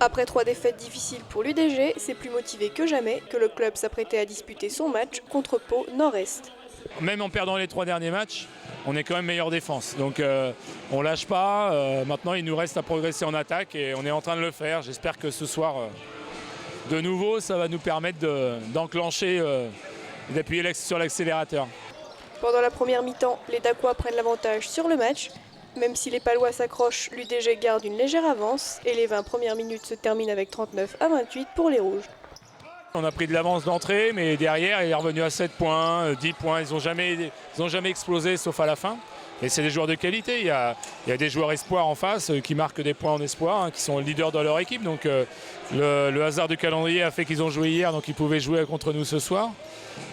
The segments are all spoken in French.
Après 3 défaites difficiles pour l'UDG, c'est plus motivé que jamais que le club s'apprêtait à disputer son match contre Pau Nord-Est. Même en perdant les 3 derniers matchs, on est quand même meilleure défense. Donc on ne lâche pas. Maintenant, il nous reste à progresser en attaque et on est en train de le faire. J'espère que ce soir, de nouveau, ça va nous permettre d'enclencher et d'appuyer sur l'accélérateur. Pendant la première mi-temps, les Dacois prennent l'avantage sur le match. Même si les Palois s'accrochent, l'UDG garde une légère avance et les 20 premières minutes se terminent avec 39-28 pour les Rouges. On a pris de l'avance d'entrée, mais derrière, il est revenu à 7 points, 10 points. Ils n'ont jamais explosé, sauf à la fin. Et c'est des joueurs de qualité. Il y a des joueurs espoirs en face qui marquent des points en espoir, qui sont leaders dans leur équipe. Donc le hasard du calendrier a fait qu'ils ont joué hier, donc ils pouvaient jouer contre nous ce soir.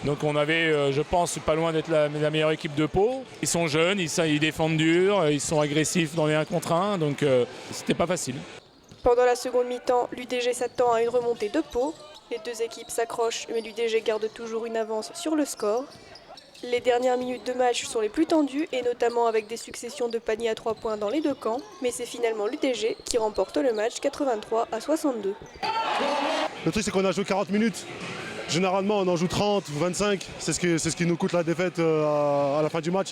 Donc on avait, je pense, pas loin d'être la meilleure équipe de Pau. Ils sont jeunes, ils défendent dur, ils sont agressifs dans les 1 contre 1, donc c'était pas facile. Pendant la seconde mi-temps, l'UDG s'attend à une remontée de Pau. Les deux équipes s'accrochent, mais l'UDG garde toujours une avance sur le score. Les dernières minutes de match sont les plus tendues, et notamment avec des successions de paniers à 3 points dans les deux camps. Mais c'est finalement l'UDG qui remporte le match 83-62. Le truc, c'est qu'on a joué 40 minutes. Généralement, on en joue 30 ou 25. C'est ce qui nous coûte la défaite à la fin du match.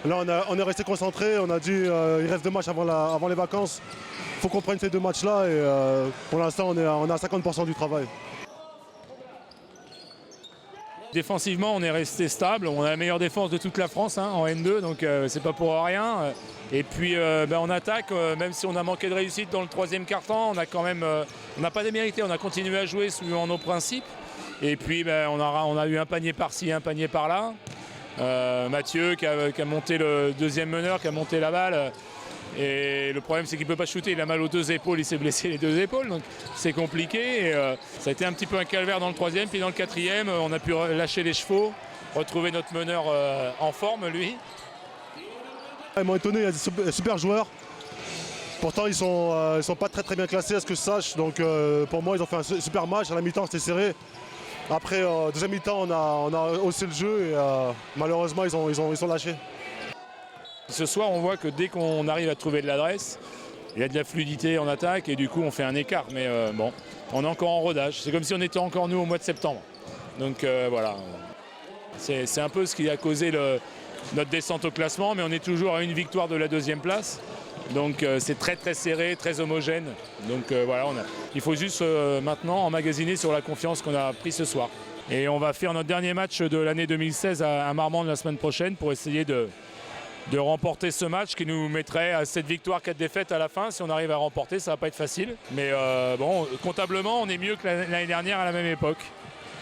Là, on est resté concentré. On a dit il reste 2 matchs avant les vacances. Il faut qu'on prenne ces 2 matchs-là. Et pour l'instant, on est à 50% du travail. Défensivement, on est resté stable. On a la meilleure défense de toute la France en N2, donc c'est pas pour rien. Et puis en attaque, même si on a manqué de réussite dans le 3e quart-temps, on a quand même, on n'a pas démérité. On a continué à jouer suivant nos principes. Et puis on a eu un panier par-ci, un panier par-là. Mathieu qui a monté le 2e meneur, qui a monté la balle. Et le problème, c'est qu'il ne peut pas shooter. Il a mal aux 2 épaules, il s'est blessé les 2 épaules. Donc c'est compliqué. Et, ça a été un petit peu un calvaire dans le 3e. Puis dans le 4e, on a pu lâcher les chevaux, retrouver notre meneur en forme, lui. Ils m'ont étonné, il y a des super joueurs. Pourtant, ils sont pas très bien classés à ce que je sache. Donc pour moi, ils ont fait un super match. À la mi-temps, c'était serré. Après, deuxième mi-temps, on a haussé le jeu et malheureusement, ils ont lâché. Ce soir, on voit que dès qu'on arrive à trouver de l'adresse, il y a de la fluidité en attaque et du coup, on fait un écart. Mais bon, on est encore en rodage. C'est comme si on était encore nous au mois de septembre. Donc voilà, c'est un peu ce qui a causé notre descente au classement, mais on est toujours à une victoire de la 2e place. Donc c'est très serré, très homogène. Donc voilà, il faut juste maintenant emmagasiner sur la confiance qu'on a prise ce soir. Et on va faire notre dernier match de l'année 2016 à Marmande la semaine prochaine pour essayer de remporter ce match qui nous mettrait à 7 victoires, 4 défaites à la fin. Si on arrive à remporter, ça va pas être facile. Mais bon, comptablement, on est mieux que l'année dernière à la même époque.